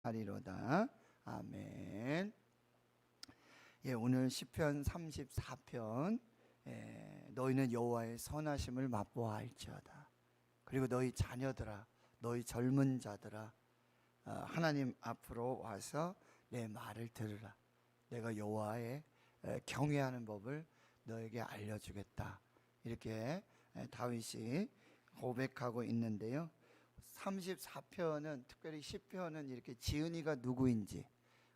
하리로다. 아멘. 예, 오늘 시편 34편 너희는 여호와의 선하심을 맛보아 알지어다. 그리고 너희 자녀들아, 너희 젊은 자들아, 하나님 앞으로 와서 내 말을 들으라. 내가 여호와의 경외하는 법을 너에게 알려주겠다. 이렇게 다윗이 고백하고 있는데요. 34편은, 특별히 시편은 이렇게 지은이가 누구인지,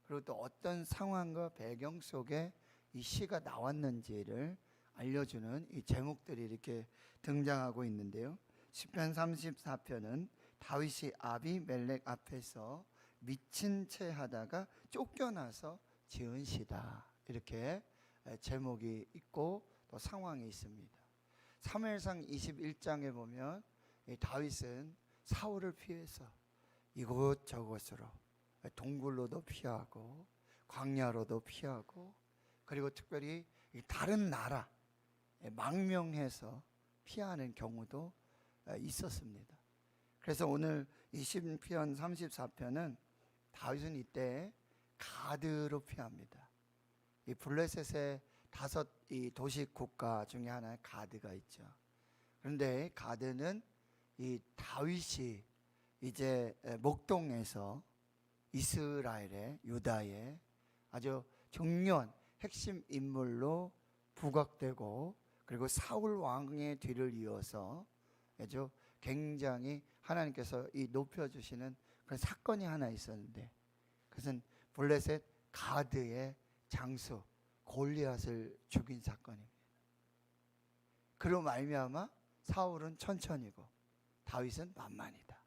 그리고 또 어떤 상황과 배경 속에 이 시가 나왔는지를 알려주는 이 제목들이 이렇게 등장하고 있는데요. 시편 34편은 다윗이 아비멜렉 앞에서 미친 채 하다가 쫓겨나서 지은 시다. 이렇게 제목이 있고 또 상황이 있습니다. 사무엘상 21장에 보면 이 다윗은 사울을 피해서 이곳저곳으로, 동굴로도 피하고 광야로도 피하고, 그리고 특별히 다른 나라 망명해서 피하는 경우도 있었습니다. 그래서 오늘 이 시편 34편은 다윗은 이때 가드로 피합니다. 이 블레셋의 5 이 도시 국가 중에 하나의 가드가 있죠. 그런데 가드는 이 다윗이 이제 목동에서 이스라엘의, 유다의 아주 중요한 핵심 인물로 부각되고, 그리고 사울 왕의 뒤를 이어서 아주 굉장히 하나님께서 이 높여주시는 그런 사건이 하나 있었는데, 그것은 블레셋 가드의 장수 골리앗을 죽인 사건입니다. 그로 말미암아 사울은 천천히고 다윗은 만만이다.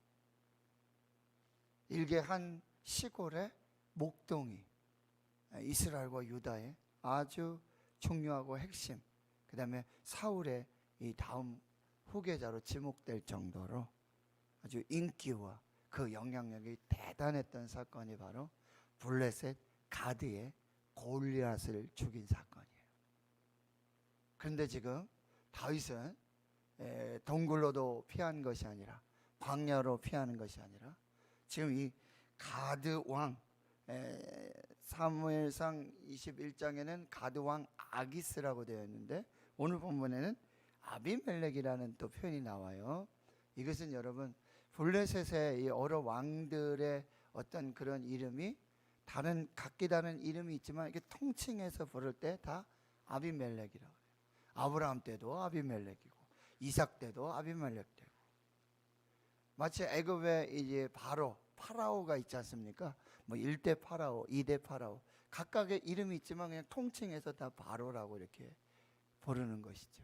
일개 한 시골의 목동이 이스라엘과 유다의 아주 중요하고 핵심, 그 다음에 사울의 이 다음 후계자로 지목될 정도로 아주 인기와 그 영향력이 대단했던 사건이 바로 블레셋 가드의 골리앗을 죽인 사건이에요. 그런데 지금 다윗은 동굴로도 피한 것이 아니라, 광야로 피하는 것이 아니라, 지금 이 가드 왕, 사무엘상 21장에는 가드 왕 아기스라고 되어 있는데, 오늘 본문에는 아비멜렉이라는 또 표현이 나와요. 이것은 여러분, 블레셋의 이 여러 왕들의 어떤 그런 이름이 다른, 각기 다른 이름이 있지만 이게 통칭해서 부를 때 다 아비멜렉이라고 해요. 아브라함 때도 아비멜렉이고, 이삭 때도 아비멜렉 되고, 마치 애굽에 이제 파라오가 있지 않습니까? 뭐 1대 파라오, 2대 파라오, 각각의 이름이 있지만 그냥 통칭해서 다 바로라고 이렇게 부르는 것이죠.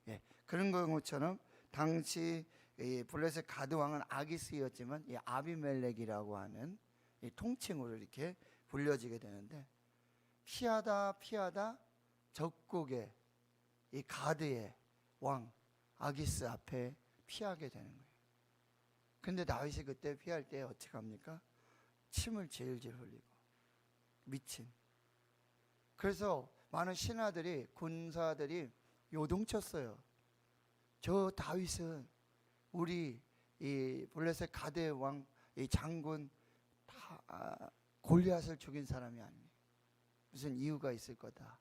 예, 그런 경우처럼 당시 이 블레셋 가드 왕은 아기스였지만 이 아비멜렉이라고 하는 이 통칭으로 이렇게 불려지게 되는데, 피하다 적국의 이 가드의 왕 아기스 앞에 피하게 되는 거예요. 근데 다윗이 그때 피할 때 어떻게 합니까? 침을 질질 흘리고 미친. 그래서 많은 신하들이, 군사들이 요동쳤어요. 저 다윗은 우리 이 블레셋 가드의 왕, 이 장군 골리앗을 죽인 사람이 아니에요. 무슨 이유가 있을 거다.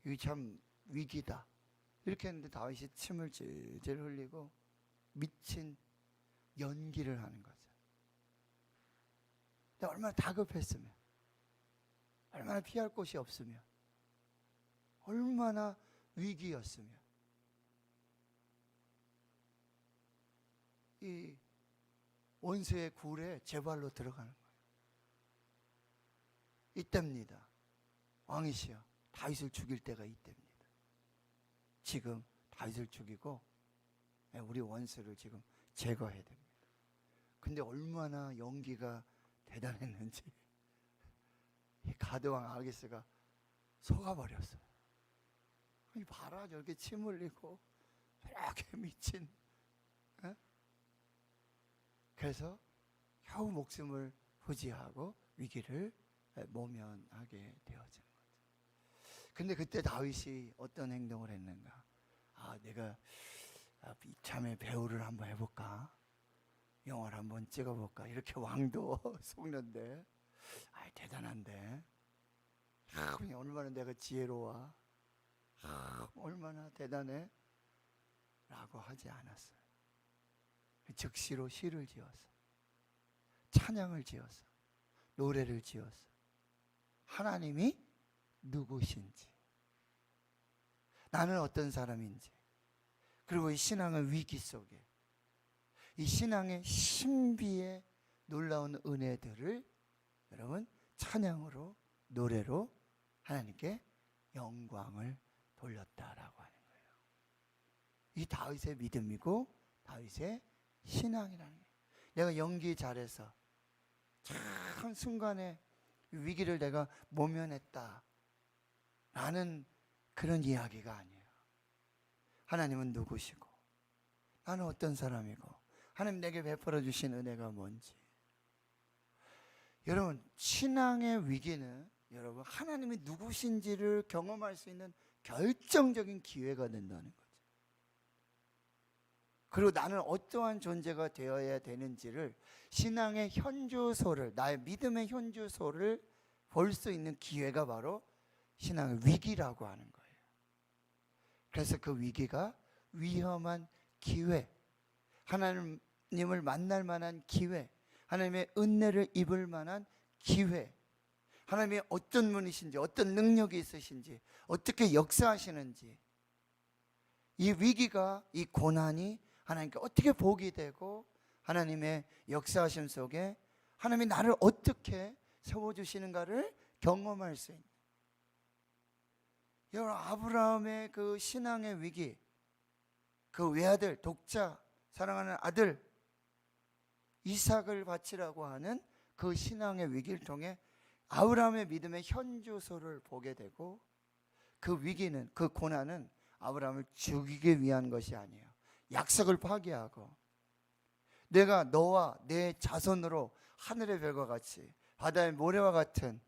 이게 참 위기다. 이렇게 했는데 다윗이 침을 질질 흘리고 미친 연기를 하는 거죠. 근데 얼마나 다급했으면, 얼마나 피할 곳이 없으면, 얼마나 위기였으면 이 원수의 굴에 제 발로 들어가는 거예요. 이때입니다. 왕이시여, 다윗을 죽일 때가 이때입니다. 지금 다윗을 죽이고 우리 원수를 지금 제거해야 됩니다. 근데 얼마나 연기가 대단했는지 이 가드왕 아기스가 속아버렸어요. 이 봐라, 저렇게 침 흘리고 저렇게 미친. 그래서 겨우 목숨을 부지하고 위기를 모면하게 되어지는 거죠. 근데 그때 다윗이 어떤 행동을 했는가? 내가 이참에 배우를 한번 해볼까? 영화를 한번 찍어볼까? 이렇게 왕도 속는데, 아, 대단한데, 얼마나 내가 지혜로워, 얼마나 대단해? 라고 하지 않았어요. 즉시로 시를 지어서, 찬양을 지어서, 노래를 지어서 하나님이 누구신지, 나는 어떤 사람인지, 그리고 이 신앙의 위기 속에 이 신앙의 신비의 놀라운 은혜들을 여러분 찬양으로, 노래로 하나님께 영광을 돌렸다라고 하는 거예요. 이 다윗의 믿음이고 다윗의 신앙이라는 거예요. 내가 연기 잘해서 참 순간에 위기를 내가 모면했다 라는 그런 이야기가 아니에요. 하나님은 누구시고, 나는 어떤 사람이고, 하나님 내게 베풀어 주신 은혜가 뭔지. 여러분, 신앙의 위기는 여러분 하나님이 누구신지를 경험할 수 있는 결정적인 기회가 된다는 거죠. 그리고 나는 어떠한 존재가 되어야 되는지를, 신앙의 현주소를, 나의 믿음의 현주소를 볼 수 있는 기회가 바로 신앙의 위기라고 하는 거예요. 그래서 그 위기가 위험한 기회, 하나님을 만날 만한 기회, 하나님의 은혜를 입을 만한 기회, 하나님이 어떤 분이신지, 어떤 능력이 있으신지, 어떻게 역사하시는지, 이 위기가, 이 고난이 하나님께 어떻게 복이 되고 하나님의 역사하심 속에 하나님이 나를 어떻게 세워주시는가를 경험할 수 있는, 여러분 아브라함의 그 신앙의 위기, 그 외아들, 독자, 사랑하는 아들 이삭을 바치라고 하는 그 신앙의 위기를 통해 아브라함의 믿음의 현주소를 보게 되고, 그 위기는, 그 고난은 아브라함을 죽이기 위한 것이 아니에요. 약속을 파기하고, 내가 너와 내 자손으로 하늘의 별과 같이 바다의 모래와 같은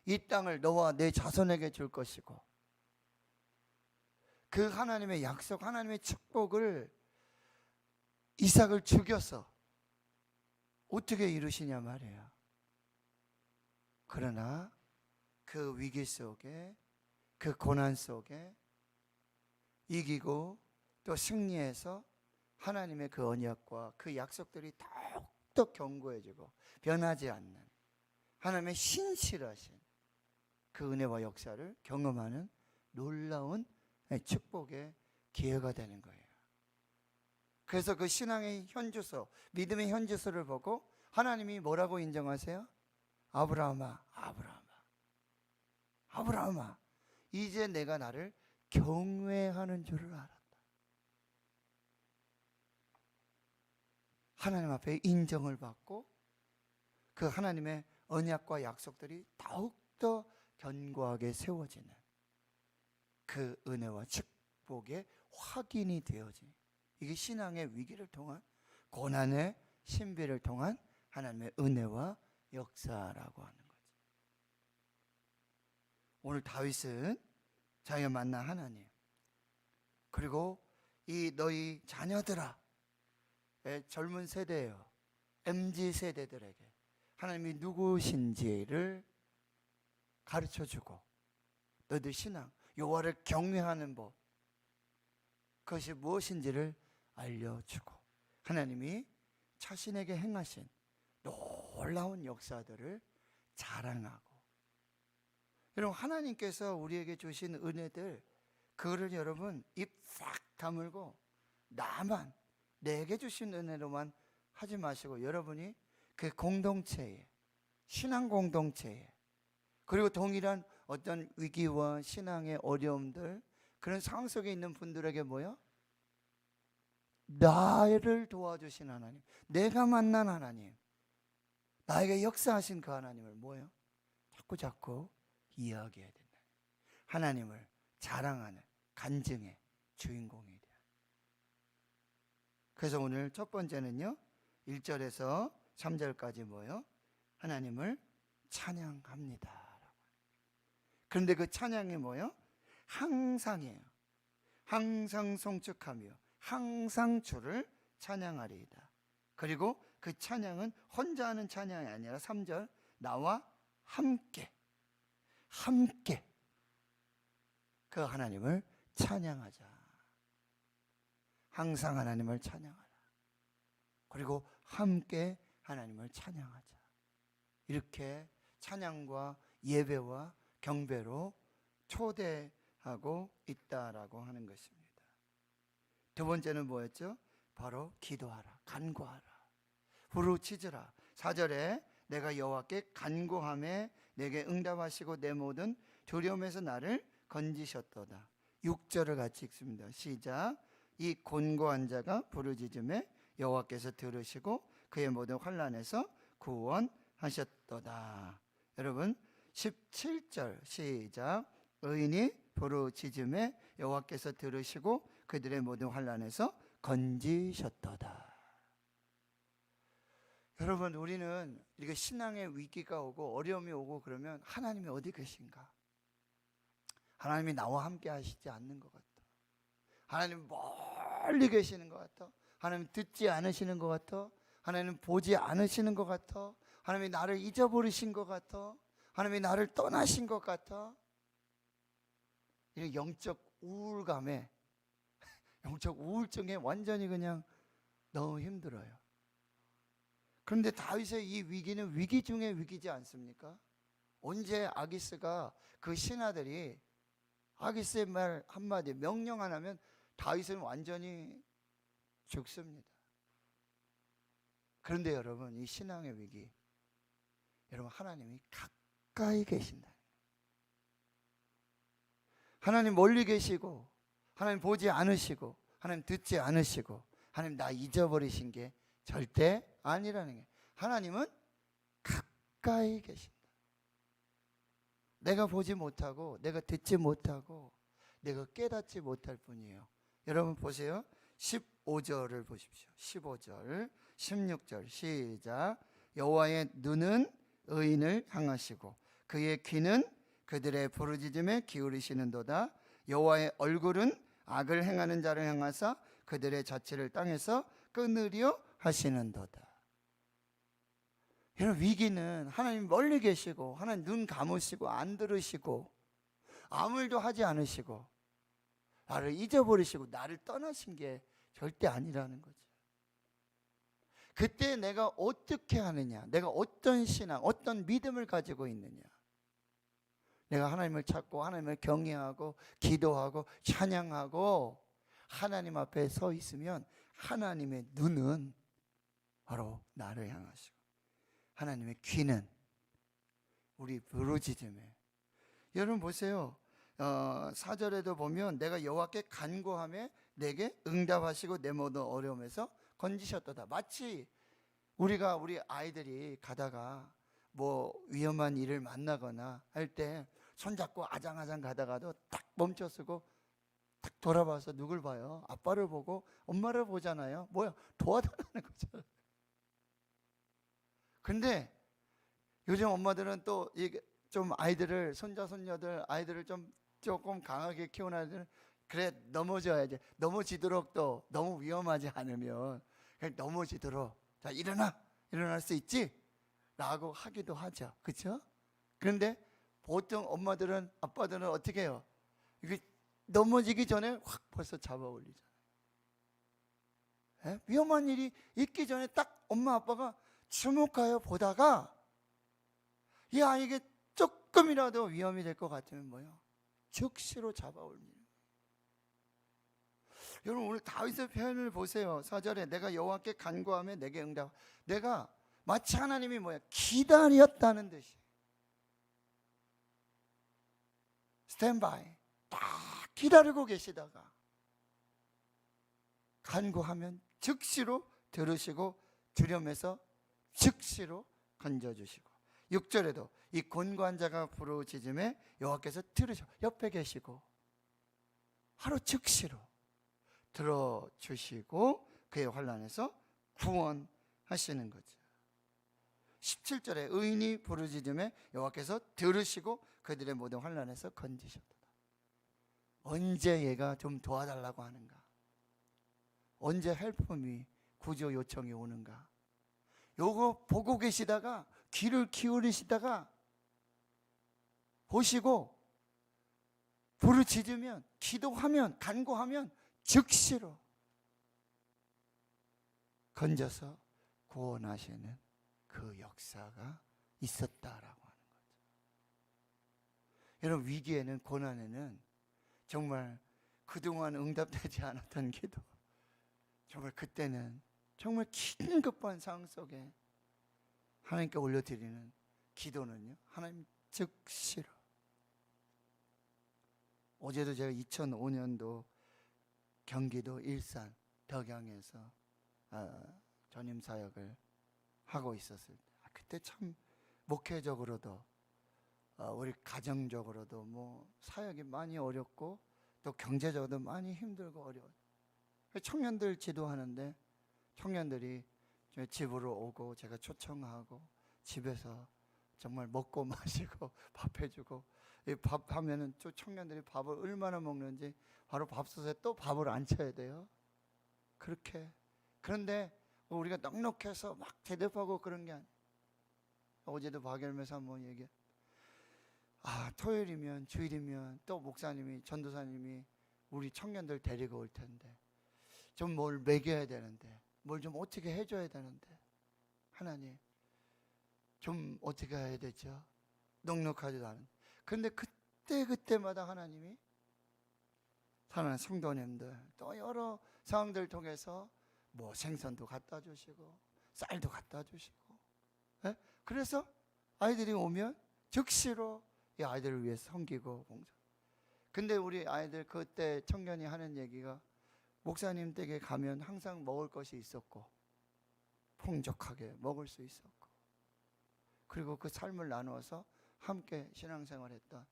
이 땅을 너와 내 자손에게 줄 것이고, 그 하나님의 약속, 하나님의 축복을 이삭을 죽여서 어떻게 이루시냐 말이에요. 그러나 그 위기 속에, 그 고난 속에 이기고 또 승리해서 하나님의 그 언약과 그 약속들이 더욱더 견고해지고 변하지 않는 하나님의 신실하신 그 은혜와 역사를 경험하는 놀라운 축복의 기회가 되는 거예요. 그래서 그 신앙의 현주소, 믿음의 현주소를 보고 하나님이 뭐라고 인정하세요? 아브라함아, 아브라함아, 아브라함아, 이제 내가 나를 경외하는 줄을 알았다. 하나님 앞에 인정을 받고 그 하나님의 언약과 약속들이 더욱더 견고하게 세워지는 그 은혜와 축복의 확인이 되어지는, 이게 신앙의 위기를 통한, 고난의 신비를 통한 하나님의 은혜와 역사라고 하는 거죠. 오늘 다윗은 자기가 만난 하나님, 그리고 이 너희 자녀들아, 젊은 세대예요, MZ 세대들에게 하나님이 누구신지를 가르쳐주고, 너희들 신앙, 여호와를 경외하는 법, 그것이 무엇인지를 알려주고, 하나님이 자신에게 행하신 놀라운 역사들을 자랑하고, 여러분 하나님께서 우리에게 주신 은혜들, 그거를 여러분 입 싹 다물고 나만, 내게 주신 은혜로만 하지 마시고, 여러분이 그 공동체에, 신앙 공동체에, 그리고 동일한 어떤 위기와 신앙의 어려움들, 그런 상황 속에 있는 분들에게 뭐요? 나를 도와주신 하나님, 내가 만난 하나님, 나에게 역사하신 그 하나님을 뭐요? 자꾸 이야기해야 된다. 하나님을 자랑하는 간증의 주인공이 돼요. 그래서 오늘 첫 번째는요, 1절에서 3절까지 뭐요? 하나님을 찬양합니다. 그런데 그 찬양이 뭐요? 항상이에요. 항상 송축하며 항상 주를 찬양하리이다. 그리고 그 찬양은 혼자 하는 찬양이 아니라 3절 나와 함께 그 하나님을 찬양하자. 항상 하나님을 찬양하라. 그리고 함께 하나님을 찬양하자. 이렇게 찬양과 예배와 경배로 초대하고 있다라고 하는 것입니다. 두 번째는 뭐였죠? 바로 기도하라, 간구하라, 부르짖으라. 4절에 내가 여호와께 간구하매 내게 응답하시고 내 모든 두려움에서 나를 건지셨도다. 6절을 같이 읽습니다. 시작. 이 곤고한 자가 부르짖음에 여호와께서 들으시고 그의 모든 환난에서 구원하셨도다. 여러분 17절 시작. 의인이 부르짖음에 여호와께서 들으시고 그들의 모든 환난에서 건지셨도다. 여러분 우리는 이렇게 신앙의 위기가 오고 어려움이 오고 그러면 하나님이 어디 계신가? 하나님이 나와 함께 하시지 않는 것 같아. 하나님 멀리 계시는 것 같아. 하나님 듣지 않으시는 것 같아. 하나님 보지 않으시는 것 같아. 하나님이 나를 잊어버리신 것 같아. 하나님이 나를 떠나신 것 같아. 이런 영적 우울감에, 영적 우울증에 완전히 그냥 너무 힘들어요. 그런데 다윗의 이 위기는 위기 중에 위기지 않습니까? 언제 아기스가 그 신하들이 아기스의 말 한마디 명령 하나면 다윗은 완전히 죽습니다. 그런데 여러분 이 신앙의 위기, 여러분 하나님이 가까이 계신다. 하나님 멀리 계시고 하나님 보지 않으시고 하나님 듣지 않으시고 하나님 나 잊어버리신 게 절대 아니라는 게, 하나님은 가까이 계신다. 내가 보지 못하고 내가 듣지 못하고 내가 깨닫지 못할 뿐이에요. 여러분 보세요. 15절을 보십시오. 15절 16절 시작. 여호와의 눈은 의인을 향하시고 그의 귀는 그들의 부르짖음에 기울이시는도다. 여호와의 얼굴은 악을 행하는 자를 향하사 그들의 자취를 땅에서 끊으려 하시는도다. 이런 위기는 하나님 멀리 계시고 하나님 눈 감으시고 안 들으시고 아무 일도 하지 않으시고 나를 잊어버리시고 나를 떠나신 게 절대 아니라는 거죠. 그때 내가 어떻게 하느냐, 내가 어떤 신앙, 어떤 믿음을 가지고 있느냐, 내가 하나님을 찾고 하나님을 경외하고 기도하고 찬양하고 하나님 앞에 서 있으면 하나님의 눈은 바로 나를 향하시고 하나님의 귀는 우리 부르짖음에, 여러분 보세요. 4절에도 보면 내가 여호와께 간구하며 내게 응답하시고 내 모든 어려움에서 건지셨도다. 마치 우리가 우리 아이들이 가다가 뭐 위험한 일을 만나거나 할 때 손잡고 아장아장 가다가도 딱 멈춰서고 딱 돌아봐서 누굴 봐요? 아빠를 보고 엄마를 보잖아요. 뭐야? 도와달라는 거죠. 근데 요즘 엄마들은 또 좀 아이들을, 손자 손녀들 아이들을 조금 강하게 키우는 아이들은 그래 넘어져야지, 넘어지도록, 또 너무 위험하지 않으면 그냥 넘어지도록 자 일어날 수 있지? 라고 하기도 하죠. 그렇죠? 그런데 보통 엄마들은, 아빠들은 어떻게 해요? 이게 넘어지기 전에 확 벌써 잡아 올리잖아요. 위험한 일이 있기 전에 딱 엄마 아빠가 주목하여 보다가 이 아이에게 조금이라도 위험이 될 것 같으면 뭐요? 즉시로 잡아 올리는 거예요. 여러분 오늘 다윗의 표현을 보세요. 4절에 내가 여호와께 간구하며 내게 응답. 내가 마치 하나님이 뭐야? 기다렸다는 듯이 스탠바이 딱 기다리고 계시다가 간구하면 즉시로 들으시고 두려움에서 즉시로 건져주시고, 6절에도 이 곤고한 자가 부르짖음에 여호와께서 들으셔 옆에 계시고 하루 즉시로 들어주시고 그의 환난에서 구원하시는 거죠. 17절에 의인이 부르짖음에 여호와께서 들으시고 그들의 모든 환난에서 건지셨다. 언제 얘가 좀 도와달라고 하는가? 언제 헬프미 구조 요청이 오는가? 요거 보고 계시다가 귀를 기울이시다가 보시고 부르짖으면, 기도하면, 간구하면 즉시로 건져서 구원하시는 그 역사가 있었다라고 하는 거죠. 여러분, 위기에는, 고난에는 정말 그동안 응답되지 않았던 기도, 정말 그때는 정말 긴급한 상황 속에 하나님께 올려드리는 기도는요, 하나님 즉시로. 어제도 제가 2005년도 경기도 일산 덕양에서 전임 사역을 하고 있었을 때, 그때 참 목회적으로도 우리 가정적으로도 뭐 사역이 많이 어렵고 또 경제적으로도 많이 힘들고 어려워요. 청년들 지도하는데 청년들이 집으로 오고 제가 초청하고 집에서 정말 먹고 마시고 밥 해주고, 밥 하면은 또 청년들이 밥을 얼마나 먹는지 바로 밥솥에 또 밥을 안 쳐야 돼요. 그렇게. 그런데 우리가 넉넉해서 막 대접하고 그런 게 아니에요. 어제도 박열매 사모님 얘기, 토요일이면, 주일이면 또 목사님이, 전도사님이 우리 청년들 데리고 올 텐데 좀 뭘 먹여야 되는데, 뭘 좀 어떻게 해줘야 되는데, 하나님 좀 어떻게 해야 되죠? 넉넉하지도 않은. 그런데 그때마다 하나님이 사랑하는 성도님들 또 여러 상황들을 통해서 뭐 생선도 갖다 주시고 쌀도 갖다 주시고, 예? 그래서 아이들이 오면 즉시로 이 아이들을 위해 섬기고 봉사. 근데 우리 아이들 그때 청년이 하는 얘기가, 목사님 댁에 가면 항상 먹을 것이 있었고 풍족하게 먹을 수 있었고, 그리고 그 삶을 나누어서 함께 신앙생활했던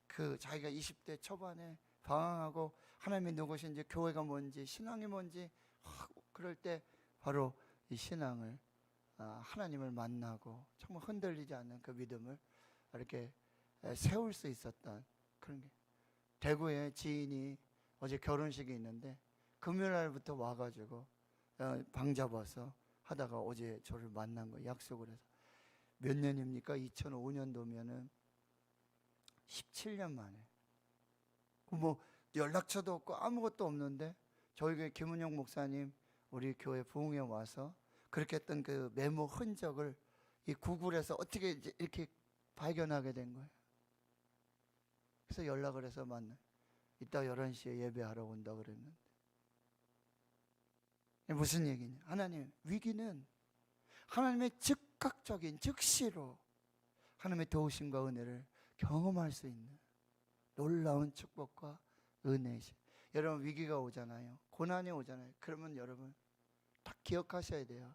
그 자기가 20대 초반에 방황하고 하나님이 누구신지, 교회가 뭔지, 신앙이 뭔지 그럴 때 바로 이 신앙을, 하나님을 만나고 정말 흔들리지 않는 그 믿음을 이렇게 세울 수 있었던 그런 게. 대구에 지인이 어제 결혼식이 있는데 금요일 날부터 와가지고 방 잡아서 하다가 어제 저를 만난 거예요. 약속을 해서. 몇 년입니까? 2005년도면은 17년 만에. 뭐 연락처도 없고 아무것도 없는데 저희 교회 김은영 목사님 우리 교회 부흥회 와서 그렇게 했던 그 메모 흔적을 이 구글에서 어떻게 이렇게 발견하게 된 거예요. 그래서 연락을 해서 만나. 이따 11시에 예배하러 온다 그랬는데. 무슨 얘기냐? 하나님, 위기는 하나님의 즉각적인, 즉시로 하나님의 도우심과 은혜를 경험할 수 있는 놀라운 축복과 은혜이시. 여러분, 위기가 오잖아요. 고난이 오잖아요. 그러면 여러분 딱 기억하셔야 돼요.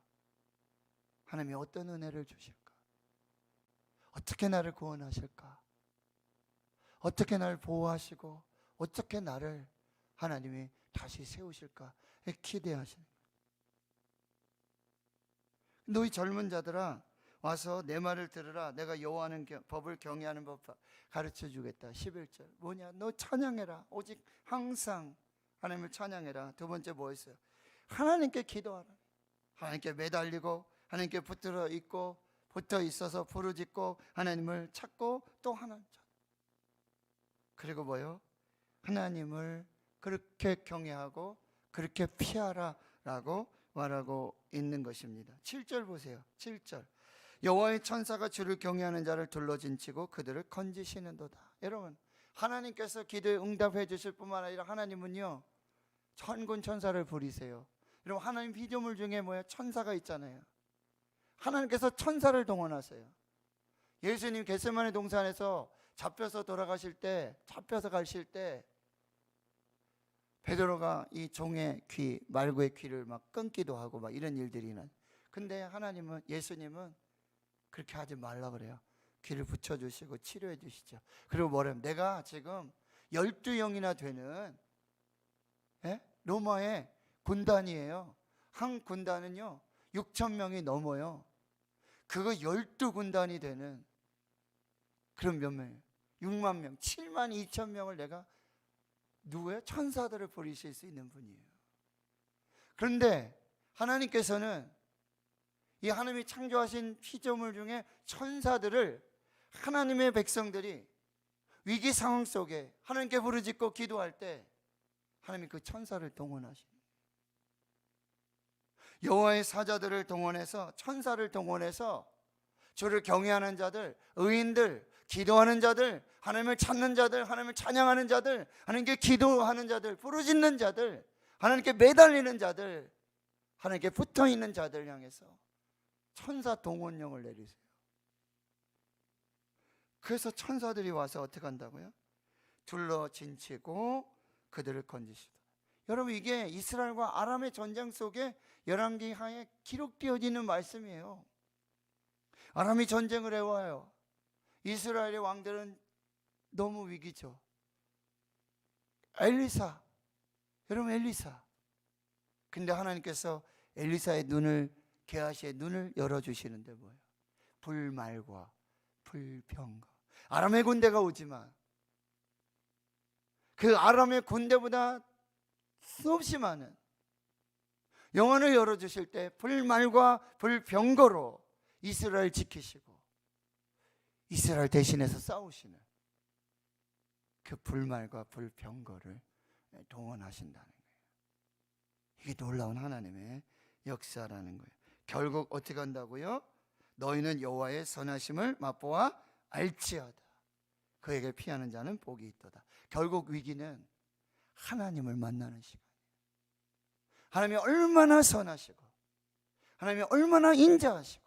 하나님이 어떤 은혜를 주실까? 어떻게 나를 구원하실까? 어떻게 나를 보호하시고 어떻게 나를 하나님이 다시 세우실까? 기대하시는 거예요. 너희 젊은 자들아, 와서 내 말을 들으라. 내가 여호와는 법을 경외하는 법 가르쳐 주겠다. 11절 뭐냐? 너 찬양해라. 오직 항상 하나님을 찬양해라. 두 번째 뭐였어요? 하나님께 기도하라. 하나님께 매달리고 하나님께 붙들어 있고 붙어 있어서 부르짖고 하나님을 찾고 또 하나님 찾고, 그리고 뭐요? 하나님을 그렇게 경외하고 그렇게 피하라 라고 말하고 있는 것입니다. 7절 보세요. 7절 여호와의 천사가 주를 경외하는 자를 둘러진치고 그들을 건지시는도다. 여러분, 하나님께서 기도에 응답해 주실 뿐만 아니라 하나님은요 천군 천사를 부리세요. 여러분, 하나님 피조물 중에 뭐야? 천사가 있잖아요. 하나님께서 천사를 동원하세요. 예수님 겟세마네 동산에서 잡혀서 돌아가실 때, 잡혀서 가실 때 베드로가 이 종의 귀, 말구의 귀를 막 끊기도 하고 막 이런 일들이 난. 근데 하나님은, 예수님은 그렇게 하지 말라 그래요. 귀를 붙여주시고 치료해 주시죠. 그리고 뭐래요? 내가 지금 12영이나 되는 로마의 군단이에요. 한 군단은요 6,000명이 넘어요. 그거 12군단이 되는 그런 몇 명이에요? 6만 명, 7만 2천 명을 내가 누구예요? 천사들을 부리실 수 있는 분이에요. 그런데 하나님께서는 이 하나님이 창조하신 피조물 중에 천사들을 하나님의 백성들이 위기 상황 속에 하나님께 부르짖고 기도할 때 하나님이 그 천사를 동원하시는, 여호와의 사자들을 동원해서, 천사를 동원해서 주를 경외하는 자들, 의인들, 기도하는 자들, 하나님을 찾는 자들, 하나님을 찬양하는 자들, 하나님께 기도하는 자들, 부르짖는 자들, 하나님께 매달리는 자들, 하나님께 붙어있는 자들 향해서 천사 동원령을 내리세요. 그래서 천사들이 와서 어떻게 한다고요? 둘러 진치고 그들을 건지시다. 여러분, 이게 이스라엘과 아람의 전쟁 속에 열왕기하에 기록되어지는 말씀이에요. 아람이 전쟁을 해와요. 이스라엘의 왕들은 너무 위기죠. 엘리사, 여러분 엘리사. 근데 하나님께서 엘리사의 눈을, 게하시의 눈을 열어주시는데 뭐예요? 불말과 불병과. 아람의 군대가 오지만 그 아람의 군대보다 수없이 많은 영혼을 열어주실 때 불말과 불병거로 이스라엘 지키시고 이스라엘 대신해서 싸우시는 그 불말과 불병거를 동원하신다는 거예요. 이게 놀라운 하나님의 역사라는 거예요. 결국 어떻게 한다고요? 너희는 여호와의 선하심을 맛보아 알지어다. 그에게 피하는 자는 복이 있도다. 결국 위기는 하나님을 만나는 시간이에요. 하나님이 얼마나 선하시고 하나님이 얼마나 인자하시고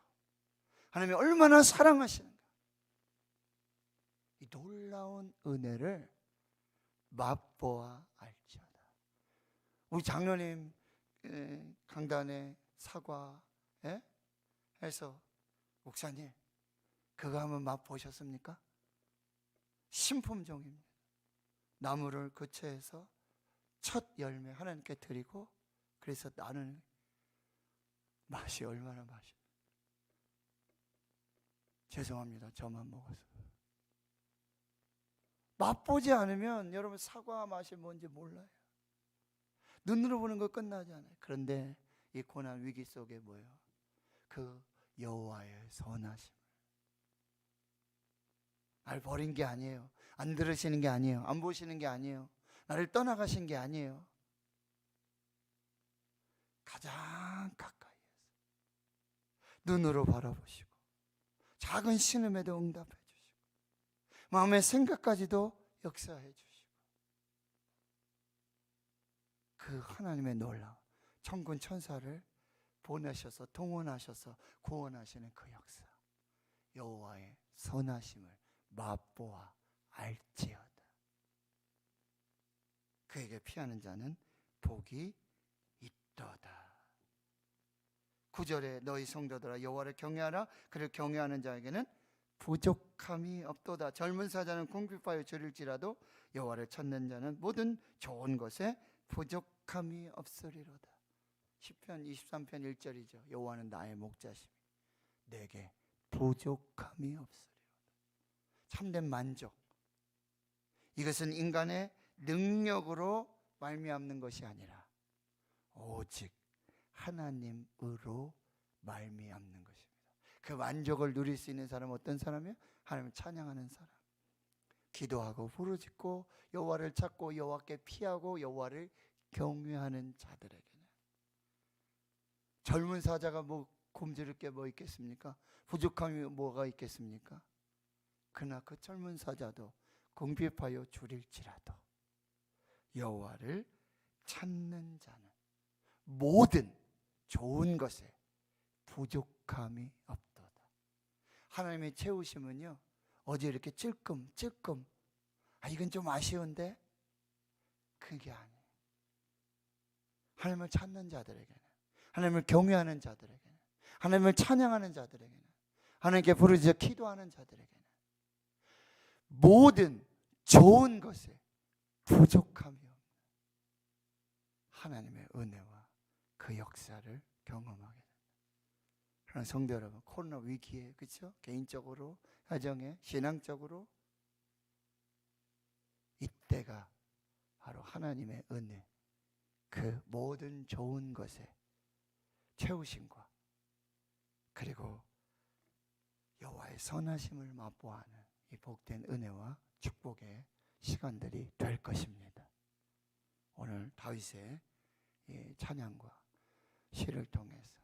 하나님이 얼마나 사랑하시는가, 이 놀라운 은혜를 맛보아 알지어다. 우리 장로님 강단에 사과 해서 목사님 그거 한번 맛보셨습니까? 신품종입니다. 나무를 거처해서 첫 열매 하나님께 드리고 그래서 나는 맛이 얼마나 맛이, 죄송합니다. 저만 먹어서. 맛보지 않으면 여러분 사과 맛이 뭔지 몰라요. 눈으로 보는 거 끝나지 않아요. 그런데 이 고난 위기 속에 뭐예요? 그 여호와의 선하심. 나를 버린 게 아니에요. 안 들으시는 게 아니에요. 안 보시는 게 아니에요. 나를 떠나가신 게 아니에요. 가장 가까이에서 눈으로 바라보시고 작은 신음에도 응답해 주시고 마음의 생각까지도 역사해 주시고 그 하나님의 놀라운 천군 천사를 보내셔서 동원하셔서 구원하시는 그 역사, 여호와의 선하심을 맛보아 알지어다. 그에게 피하는 자는 복이 있도다. 9절에 너희 성도들아 여호와를 경외하라. 그를 경외하는 자에게는 부족함이 없도다. 젊은 사자는 궁핍하여 줄일지라도 여호와를 찾는 자는 모든 좋은 것에 부족함이 없으리로다. 시편 23편 1절이죠. 여호와는 나의 목자시니 내게 부족함이 없으리로다. 참된 만족, 이것은 인간의 능력으로 말미암는 것이 아니라 오직 하나님으로 말미암는 것입니다. 그 만족을 누릴 수 있는 사람은 어떤 사람이에요? 하나님을 찬양하는 사람, 기도하고 부르짖고 여호와를 찾고 여호와께 피하고 여호와를 경외하는 자들에게는. 젊은 사자가 뭐 굶주릴 게 뭐 있겠습니까? 부족함이 뭐가 있겠습니까? 그러나 그 젊은 사자도 궁핍하여 줄일지라도 여호와를 찾는 자는 모든 좋은 것에 부족함이 없도다. 하나님의 채우심은요, 어제 이렇게 찔끔 이건 좀 아쉬운데, 그게 아니에요. 하나님을 찾는 자들에게는, 하나님을 경외하는 자들에게는, 하나님을 찬양하는 자들에게는, 하나님께 부르짖어 기도하는 자들에게는 모든 좋은 것에 부족함이 없는 하나님의 은혜와 그 역사를 경험하게 됩니다. 그러나 성도 여러분, 코로나 위기에, 그렇죠? 개인적으로, 가정에, 신앙적으로 이때가 바로 하나님의 은혜, 그 모든 좋은 것에 채우심과 그리고 여호와의 선하심을 맛보아하는 이 복된 은혜와 축복의 시간들이 될 것입니다. 오늘 다윗의 이 찬양과 시를 통해서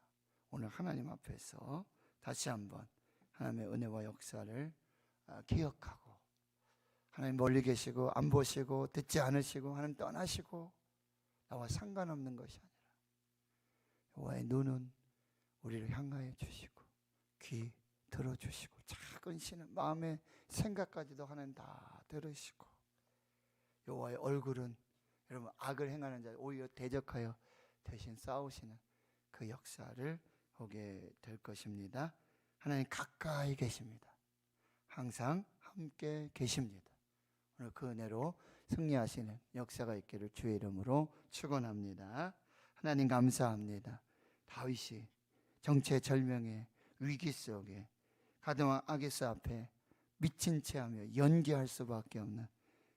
오늘 하나님 앞에서 다시 한번 하나님의 은혜와 역사를 기억하고, 하나님 멀리 계시고 안 보시고 듣지 않으시고 하나님 떠나시고 나와 상관없는 것이 아니라 여호와의 눈은 우리를 향하여 주시고 귀 들어주시고 작은 시는 마음의 생각까지도 하나님 다 들으시고, 여호와의 얼굴은 여러분 악을 행하는 자 오히려 대적하여 대신 싸우시는 그 역사를 보게 될 것입니다. 하나님 가까이 계십니다. 항상 함께 계십니다. 오늘 그 은혜로 승리하시는 역사가 있기를 주의 이름으로 축원합니다. 하나님 감사합니다. 다윗이 정체절명의 위기 속에 가드왕 아기스 앞에 미친 채하며 연기할 수밖에 없는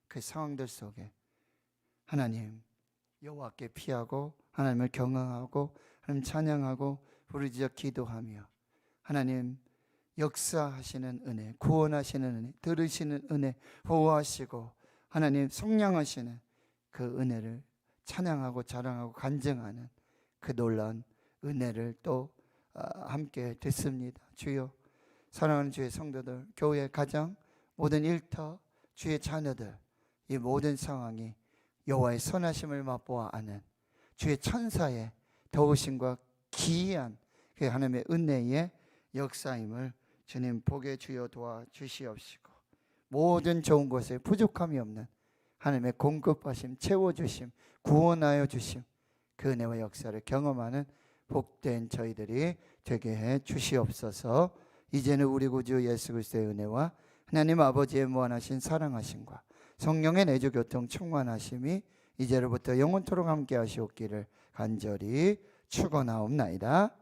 그 상황들 속에 하나님 여호와께 피하고 하나님을 경외하고 하나님 찬양하고 부르짖어 기도하며 하나님 역사하시는 은혜, 구원하시는 은혜, 들으시는 은혜, 보호하시고 하나님 속량하시는 그 은혜를 찬양하고 자랑하고 간증하는 그 놀라운 은혜를 또 함께 됐습니다. 주여, 사랑하는 주의 성도들, 교회, 가정, 모든 일터, 주의 자녀들, 이 모든 상황이 여호와의 선하심을 맛보아 아는 주의 천사의 도우심과 기이한 그 하나님의 은혜의 역사임을 주님 보게 주여 도와주시옵시고, 모든 좋은 것에 부족함이 없는 하나님의 공급하심, 채워주심, 구원하여 주심, 그 은혜와 역사를 경험하는 복된 저희들이 되게 해 주시옵소서. 이제는 우리 구주 예수 그리스도의 은혜와 하나님 아버지의 무한하신 사랑하심과 성령의 내주 교통 충만하심이 이제로부터 영원토록 함께 하시옵기를 간절히 축원하옵나이다.